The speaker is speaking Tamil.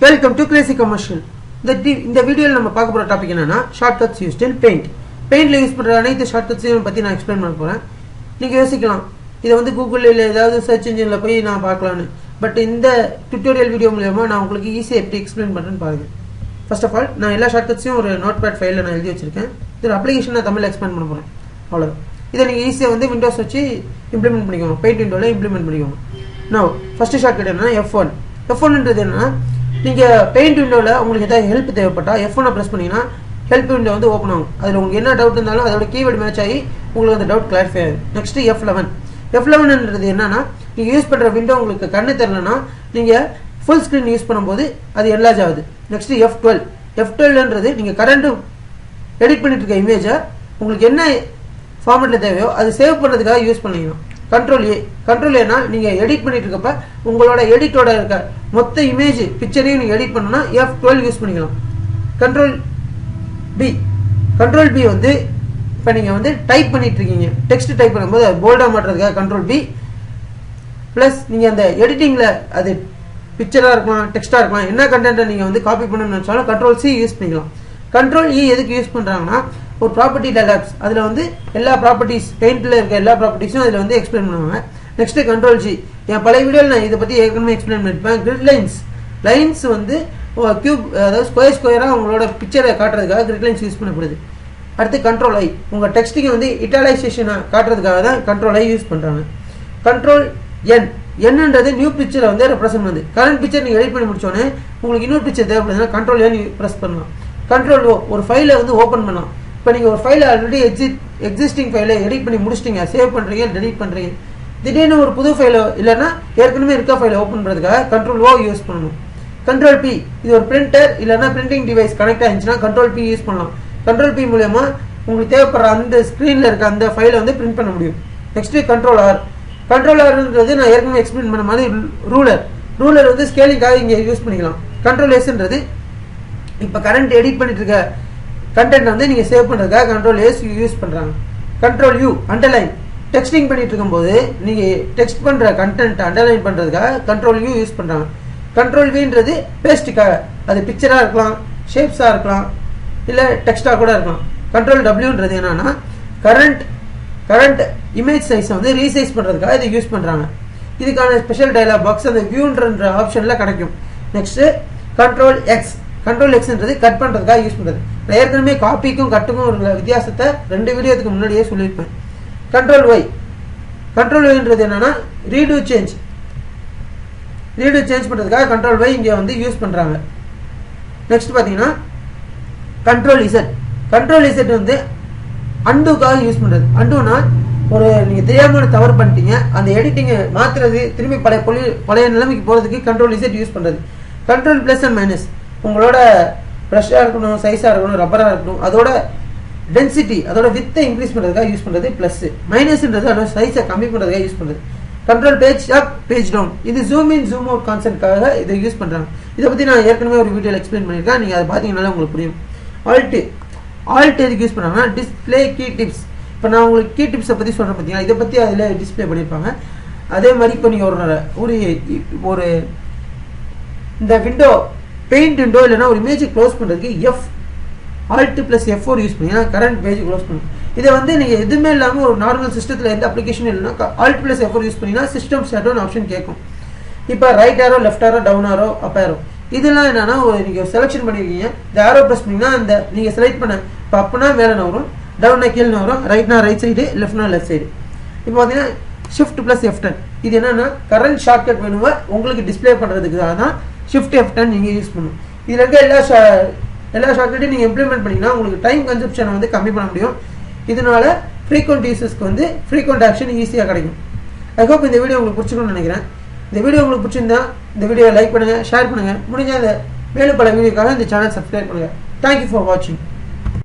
Welcome to Crazy Commercial. இந்த வீடியோல நம்ம பார்க்க போற டாபிக் என்னன்னா ஷார்ட்கட்ஸ் யூஸ்ட் இன் பெயிண்ட். பெயிண்ட்ல யூஸ் பண்ற அனைத்து ஷார்ட்கட்ஸையும் பத்தி நான் எக்ஸ்பிளைன் பண்ண போறேன். நீங்க யோசிக்கலாம் இத வந்து கூகுள்ல இல்ல ஏதாவது சர்ச் இன்ஜின்ல போய் நான் பார்க்கலாம்னு. பட் இந்த டியூட்டோரியல் வீடியோ மூலமா நான் உங்களுக்கு ஈஸியா எப்படி எக்ஸ்பிளைன் பண்றேன்னு பாருங்க. ஃபர்ஸ்ட் ஆஃப் ஆல் நான் எல்லா ஷார்ட்கட்ஸையும் ஒரு நோட்பேட் ஃபைல்ல நான் எழுதி வச்சிருக்கேன். இது அப்ளிகேஷன் நான் தமிழ்ல எக்ஸ்பிளைன் பண்ண போறேன். அவ்வளவுதான். இதை நீங்க ஈஸியா வந்து விண்டோஸ் வச்சு இம்ப்ளிமெண்ட் பண்ணிக்கோங்க. பெயிண்ட் விண்டோல இம்ப்ளிமெண்ட் பண்ணிக்கோங்க. Now ஃபர்ஸ்ட் ஷார்ட்கட் என்னன்னா F1. F1ன்றது என்னன்னா நீங்க பெயிண்ட் விண்டோல உங்களுக்கு ஏதாவது ஹெல்ப் தேவைப்பட்டா F1 பிரஸ் பண்ணீங்கன்னா ஹெல்ப் விண்டோ வந்து ஓபன் ஆகும். அதுல உங்களுக்கு என்ன டவுட் இருந்தாலும் அதோட கீவேர்ட் மேட்ச் ஆகி உங்களுக்கு அந்த டவுட் கிளாரிஃபை ஆகும். Next F11. F11ன்றது என்னன்னா நீங்க யூஸ் பண்ற விண்டோ உங்களுக்கு கண்ணு தெரியலனா நீங்க ஃபுல் ஸ்கிரீன் யூஸ் பண்ணும்போது அது என்லார்ஜ் ஆகுது. Next F12. F12ன்றது நீங்க கரண்ட் எடிட் பண்ணிட்டு இருக்க இமேஜை உங்களுக்கு என்ன ஃபார்மட்ல தேவையோ அது சேவ் பண்றதுக்காக யூஸ் பண்ணிக்கலாம். கண்ட்ரோல் ஏனா நீங்க எடிட் பண்ணிட்டு இருக்கப்ப உங்களோட எடிட்டோட இருக்க மொத்த இமேஜ் பிக்சரையும் நீங்க எடிட் பண்ணனும்னா F12 யூஸ் பண்ணிக்கலாம். கண்ட்ரோல் பி வந்து இப்ப நீங்க வந்து டைப் பண்ணிட்டு இருக்கீங்க. டெக்ஸ்ட் டைப் பண்ணும்போது அது போல்டா மாற்றதுக்காக கண்ட்ரோல் பி பிளஸ் நீங்க அந்த எடிட்டிங்ல அது பிக்சரா இருக்கலாம் டெக்ஸ்டா இருக்கலாம் என்ன கண்டென்ட் நீங்க வந்து காப்பி பண்ணணும்னு நினைச்சாலும் கண்ட்ரோல் சி யூஸ் பண்ணிக்கலாம். கண்ட்ரோல் இ எதுக்கு யூஸ் பண்றாங்கன்னா ஒரு ப்ராப்பர்ட்டி டயலாக்ஸ் அதுல வந்து எல்லா ப்ராப்பர்ட்டிஸ் பெயிண்ட்ல இருக்க எல்லா ப்ராப்பர்ட்டிஸும் அதுல வந்து எக்ஸ்பிளைன் பண்ணுவாங்க. நெக்ஸ்ட் கண்ட்ரோல் ஜி என் பழைய வீடியோல நான் இதை பத்தி ஏற்கனவே எக்ஸ்பிளைன் பண்ணிருப்பேன். கிரிட் லைன்ஸ் வந்து கியூப் அதாவது ஸ்கொயரா உங்களோட பிக்சரை காட்டுறதுக்காக கிரிட் லைன்ஸ் யூஸ் பண்ணப்படுது. அடுத்து கண்ட்ரோல் ஐ உங்க டெக்ஸ்டிங் வந்து இட்டாலைசேஷனை காட்டுறதுக்காக தான் கண்ட்ரோல் ஐ யூஸ் பண்றாங்க. கண்ட்ரோல் என்னன்றது நியூ பிக்சரை வந்து ரெப்ரசென்ட் பண்ணுது. கரண்ட் பிக்சர் நீங்க எடிட் பண்ணி முடிச்சோடனே உங்களுக்கு இன்னொரு பிக்சர் தேவைப்படுதுன்னா கண்ட்ரோல் என் பிரஸ் பண்ணலாம். கண்ட்ரோல் ஓ ஒரு ஃபைலை வந்து ஓபன் பண்ணலாம். இப்போ நீங்க ஒரு ஃபைலை ஆல்ரெடி எக்ஸிஸ்டிங் ஃபைலை எடிட் பண்ணி முடிச்சிட்டீங்க சேவ் பண்றீங்க டெலீட் பண்றீங்க திடீர்னு ஒரு புது ஃபைலோ இல்லைன்னா ஏற்கனவே இருக்க ஃபைலை ஓப்பன் பண்றதுக்காக கண்ட்ரோல் ஓ யூஸ் பண்ணணும். கண்ட்ரோல் பி இது ஒரு பிரிண்டர் இல்லைன்னா பிரிண்டிங் டிவைஸ் கனெக்ட் ஆயிருந்துச்சுன்னா கண்ட்ரோல் பி யூஸ் பண்ணலாம். கண்ட்ரோல் பி மூலமா உங்களுக்கு தேவைப்படுற அந்த ஸ்கிரீன்ல இருக்க அந்த ஃபைலை வந்து பிரிண்ட் பண்ண முடியும். நெக்ஸ்ட் கண்ட்ரோல் ஆர்ன்றது நான் ஏற்கனவே எக்ஸ்பிளைன் பண்ண மாதிரி ரூலர் வந்து ஸ்கேலிங்காக இங்க யூஸ் பண்ணிக்கலாம். கண்ட்ரோல் எஸ்ன்றது இப்ப கரண்ட் எடிட் பண்ணிட்டு இருக்க கண்டென்ட் வந்து நீங்க சேவ் பண்றதுக்காக கண்ட்ரோல் எஸ் யூஸ் பண்றாங்க. கண்ட்ரோல் யூ அண்டர்லைன் டெக்ஸ்டிங் பண்ணிட்டு இருக்கும்போது நீங்க டெக்ஸ்ட் பண்ற கண்டென்ட் அண்டர்லைன் பண்றதுக்காக கண்ட்ரோல் யூ யூஸ் பண்றாங்க. கண்ட்ரோல் வின்றது பேஸ்டுக்காக அது பிக்சரா இருக்கலாம் ஷேப்ஸா இருக்கலாம் இல்ல டெக்ஸ்டா கூட இருக்கலாம். கண்ட்ரோல் டபிள்யூன்றது என்னன்னா கரண்ட் இமேஜ் சைஸை வந்து ரீசைஸ் பண்றதுக்காக இதை யூஸ் பண்றாங்க. இதுக்கான ஸ்பெஷல் டயலாக் பாக்ஸ் அந்த வியூன்ற ஆப்ஷன்ல கிடைக்கும். நெக்ஸ்ட் கண்ட்ரோல் எக்ஸ்ன்றது கட் பண்றதுக்காக யூஸ் பண்றது. நான் ஏற்கனவே காப்பிக்கும் கட்டுக்கும் ஒரு வித்தியாசத்தை 2 வீடியோக்கு முன்னாடியே சொல்லியிருப்பேன். கண்ட்ரோல் ஒய்ன்றது என்னன்னா ரீடு சேஞ்ச் பண்றதுக்காக கண்ட்ரோல் ஒய் இங்க வந்து யூஸ் பண்றாங்க. நெக்ஸ்ட் பாத்தீங்கன்னா கண்ட்ரோல் இசட் வந்து அண்டுக்காக யூஸ் பண்றது. அண்டுனா ஒரு நீங்க தெரியாம தவறு பண்ணிட்டீங்க அந்த எடிட்டிங் மாத்துறது திரும்பி பழைய நிலைமைக்கு போறதுக்கு கண்ட்ரோல் இசட் யூஸ் பண்றது. கண்ட்ரோல் பிளஸ் அண்ட் மைனஸ் உங்களோட ப்ரஷ்ஷா இருக்கணும் சைஸா இருக்கணும் ரப்பரா இருக்கணும் அதோட டென்சிட்டி அதோட வித்தை இன்க்ரீஸ் பண்றதுக்காக யூஸ் பண்றது பிளஸ். மைனஸ்ன்றது அதோட சைஸை கம்மி பண்றதுக்காக யூஸ் பண்றது. Control page up page down இது ஜூம் இன் ஜூம் அவுட் கான்செப்ட்காக இதை யூஸ் பண்றாங்க. இதை பத்தி நான் ஏற்கனவே ஒரு வீடியோல எக்ஸ்பிளைன் பண்ணிருக்கேன். நீங்க அதை பாத்தீங்கன்னா உங்களுக்கு புரியும். ஆல்ட் எதுக்கு யூஸ் பண்றாங்கன்னா டிஸ்பிளே கீ டிப்ஸ். இப்போ நான் உங்களுக்கு கீ டிப்ஸை பத்தி சொல்றேன் பார்த்தீங்கன்னா இதை பத்தி அதுல டிஸ்பிளே பண்ணிருப்பாங்க. அதே மாதிரி இப்போ நீங்க ஒரு இந்த விண்டோ பெயிண்ட் விண்டோ இல்லைன்னா ஒரு இமேஜ் க்ளோஸ் பண்றதுக்கு ஆல்ட் பிளஸ் F4 யூஸ் பண்ணி கரண்ட் பேஜ் க்ளோஸ் பண்ணும். இதை வந்து நீங்க எதுவுமே இல்லாம ஒரு நார்மல் சிஸ்டத்துல எந்த அப்ளிகேஷன் இல்லைன்னா ஆல்ட் பிளஸ் F4 யூஸ் பண்ணினா சிஸ்டம் ஷட் டவுன் ஆப்ஷன் கேட்கும். இப்போ right arrow left arrow down arrow up arrow இதெல்லாம் என்னன்னா நீங்க செலக்ஷன் பண்ணிருக்கீங்க இந்த ஆரோ பிரஸ் பண்ணீங்கன்னா அந்த நீங்க செலக்ட் பண்ண இப்போ அப்னா மேல வரும் டவுன்னா கீழே வரும் ரைட்னா ரைட் சைடு லெஃப்ட்னா லெஃப்ட் சைடு. இப்போ பாத்தீங்கன்னா ஷிஃப்ட் பிளஸ் F10 இது என்னன்னா கரண்ட் ஷார்ட்கட் மெனுவை உங்களுக்கு டிஸ்பிளே பண்றதுக்கு தான் ஷிஃப்ட் F10 நீங்க யூஸ் பண்ணணும். இதுல இருக்க எல்லா ஷார்ட்கட்டையும் நீங்க இம்ப்ளிமெண்ட் பண்ணீங்கன்னா உங்களுக்கு டைம் கன்சப்ஷனை வந்து கம்மி பண்ண முடியும். இதனால ஃப்ரீக்வெண்ட் யூசர்ஸ்க்கு வந்து ஃப்ரீக்வெண்ட் ஆக்ஷன் ஈஸியா கிடைக்கும். ஐ ஹோப் இந்த வீடியோ உங்களுக்கு பிடிச்சிருக்கும்னு நினைக்கிறேன். இந்த வீடியோ உங்களுக்கு பிடிச்சிருந்தா இந்த வீடியோ லைக் பண்ணுங்க ஷேர் பண்ணுங்க முடிஞ்ச மேலும் பல வீடியோக்காக இந்த சேனல் சப்ஸ்கிரைப் பண்ணுங்க. தேங்க்யூ ஃபார் வாட்சிங்.